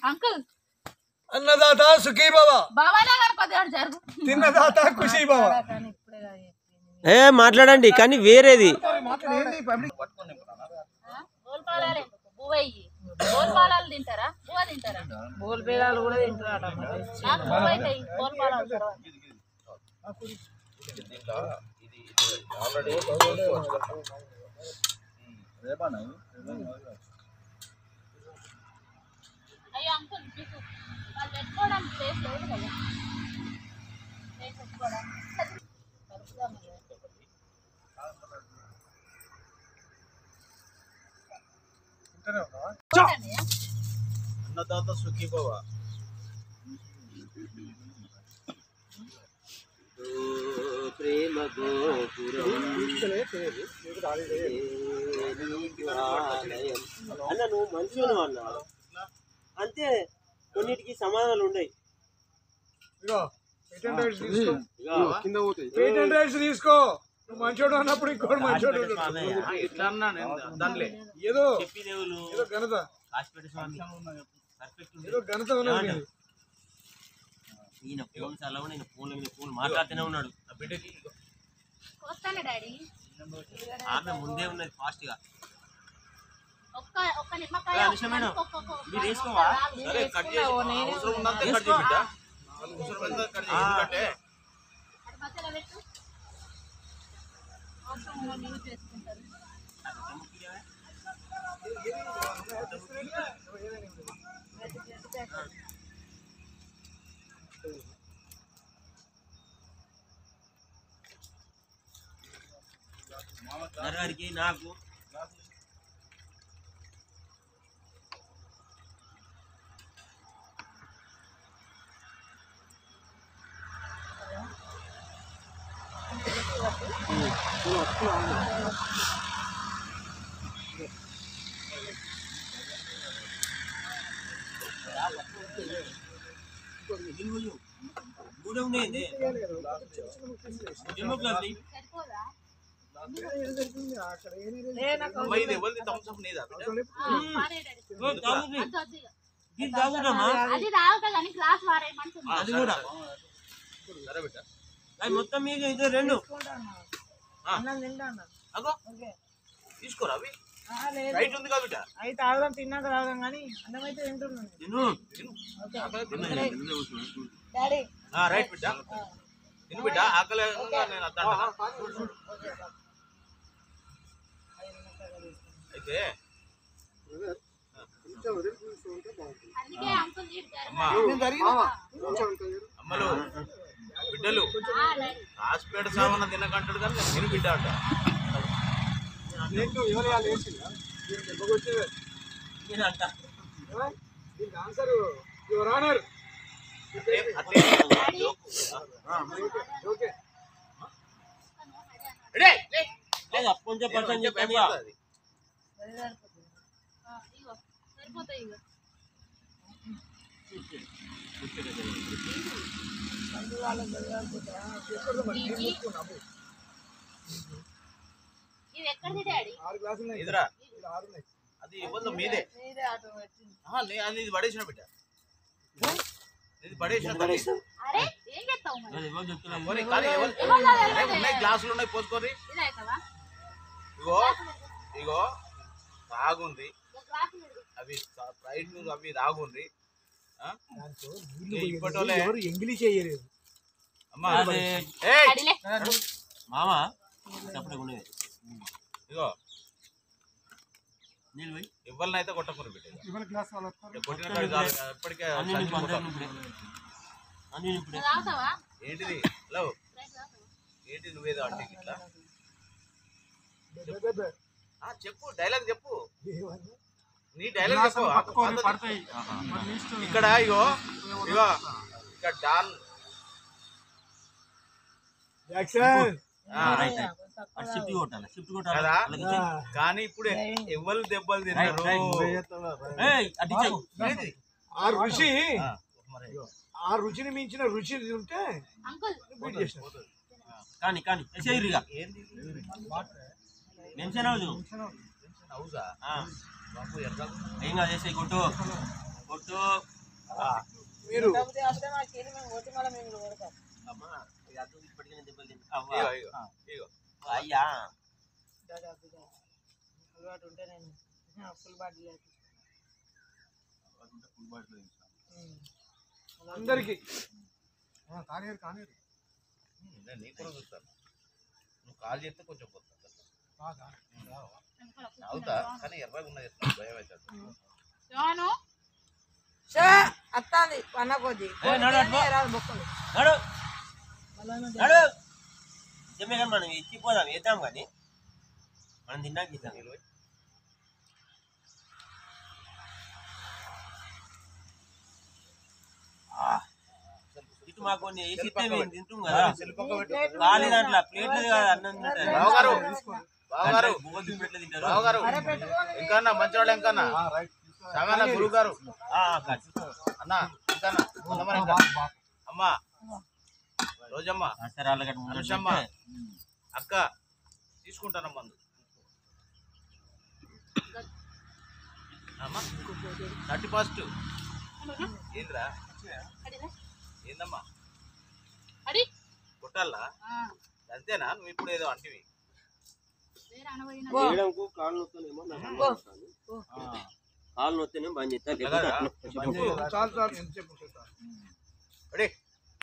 Uncle అన్నదాత సుఖీ బాబా తిన్నదాత ఖుషీ బాబా ఏ మాట్లాడండి కానీ వేరేది తింటారా బోల్ పేలాలు కూడా తింటారా అయ్యో అంకుల్ వాళ్ళు పెట్టుకోవడానికి ప్లేస్ లేదు కదా ప్లేస్ పెట్టుకోవడానికి అన్నదాత సుఖీ బాబా ప్రేమ అన్న నువ్వు మంచిగా అన్నా అంతే కొన్నిటికి సమాధానాలు ఉన్నాయి తీసుకో నువ్వు మంచోడు అన్నప్పుడు ఇంకోటి మంచోడు ఏదో ఘనత ఏదో ఘనత ఉన్నది ఈయన ఫోన్ చాలా నేను ఫోన్ మాట్లాడుతూనే ఉన్నాడు నా బిడ్డకి ఆమె ముందే ఉన్నది ఫాస్ట్ గా మీరు వేసుకోవా సరే కట్ చేసి అవసరం ఉన్నంత కట్ చేయి బిడ్డ అవసరం ఎంత కట్ చేయి ఎందుకంటే గారికి నాకు మొత్తం మీకు ఇది రెండు తీసుకోరా అవి రైట్ ఉంది కాబట్టి అవి తాగుదాం తిన్నాక తాగుదాం కానీ అన్నమైతే తింటున్నాను రైట్ బిడ్డ తిను బిడ్డ ఆకలి నేను అద్దా అయితే అమ్మలు బిడ్డలు హాస్పిటల్ సామాన్ తినకంటాడు కానీ నేను తిని బిడ్డ అంట కొంచెం పర్సెంట్ చెప్పండి ఇదిరా అది ఇవ్వదు మీదే అది ఇది పడేసిన బిడ్డ ఇది పడేసిన ఉన్నాయి గ్లాసులు ఉన్నాయి పోసుకోరి ఇగో ఇగో తాగుంది అవి స్ప్రైట్ అవి తాగుంది ఇప్పటోలే ఇంగ్లీష్ చేయలేదు అమ్మా మామ ఇగో ఇవ్వాలనైతే కొట్టకూరు బిడ్డ ఎప్పటికే ఏంటిది హలో ఏంటి నువ్వేదో అంటే ఇట్లా చెప్పు డైలాగ్ చెప్పు నీ డైలాగ్ చెప్పు ఇక్కడ ఇగో ఇగో ఇక్కడ డాన్ కదా కానీ ఇప్పుడు ఎవరు దెబ్బలు తిన్నారు ఆ రుచిని మించిన రుచి ఉంటే కానీ కానీ ఎసేయిరిగా మెన్షన్ అవుదు అవుజా బాబు ఎర్ర ఏం కాదు చేసే కొట్టు కొట్టు మీరు కాకపోతే అప్పుడే మా చేతి మేము కొట్టి మళ్ళీ మేము కొడతాం. అమ్మా ఈ అద్దం ఇప్పటికీ దెబ్బలు తింది ఇగో అవ్వా ఇగో ఇగో అయ్యా అలవాటు ఉంటే నేను ఫుల్ బాటిల్ అందరికి కానీ కానీ నేను నీకు కూడా చూస్తాను నువ్వు కాల్ చేస్తే కొంచెం కొత్త అవుతా కానీ ఎర్రగా ఉన్నది భయం అవుతుంది అత్తాది పన్న కొద్ది బొక్కలు నడు నడు నిజమే కానీ మనం ఎత్తిపోదాం వేద్దాం కానీ మనం తిన్నాక ఇద్దాం ఇటు మాకు కొన్ని వేసి ఇస్తే మేము తింటాం కదా ఖాళీ దాంట్లో ప్లేట్లు కాదు అన్నం తింటారు బావగారు బావగారు బువ్వలు ప్లేట్లు తింటారు బావగారు ఇంకన్నా మంచివాళ్ళు ఇంకన్నా సాగన్న గురువు గారు అన్న ఇంకన్నా అమ్మ రోజమ్మ సరే అలాగ అనుషమ్మ అక్క తీసుకుంటానమ్మ మందు అమ్మ 31 ఏంద్రా ఏందమ్మా కొట్టాలా అంతేనా నువ్వు ఇప్పుడు ఏదో అంటివి మేడంకు కాళ్ళు నొత్తనేమో కాళ్ళు నొత్తేనేమో బంద్ చేస్తా చాలు చాలు ఎంత చెప్పు రెడీ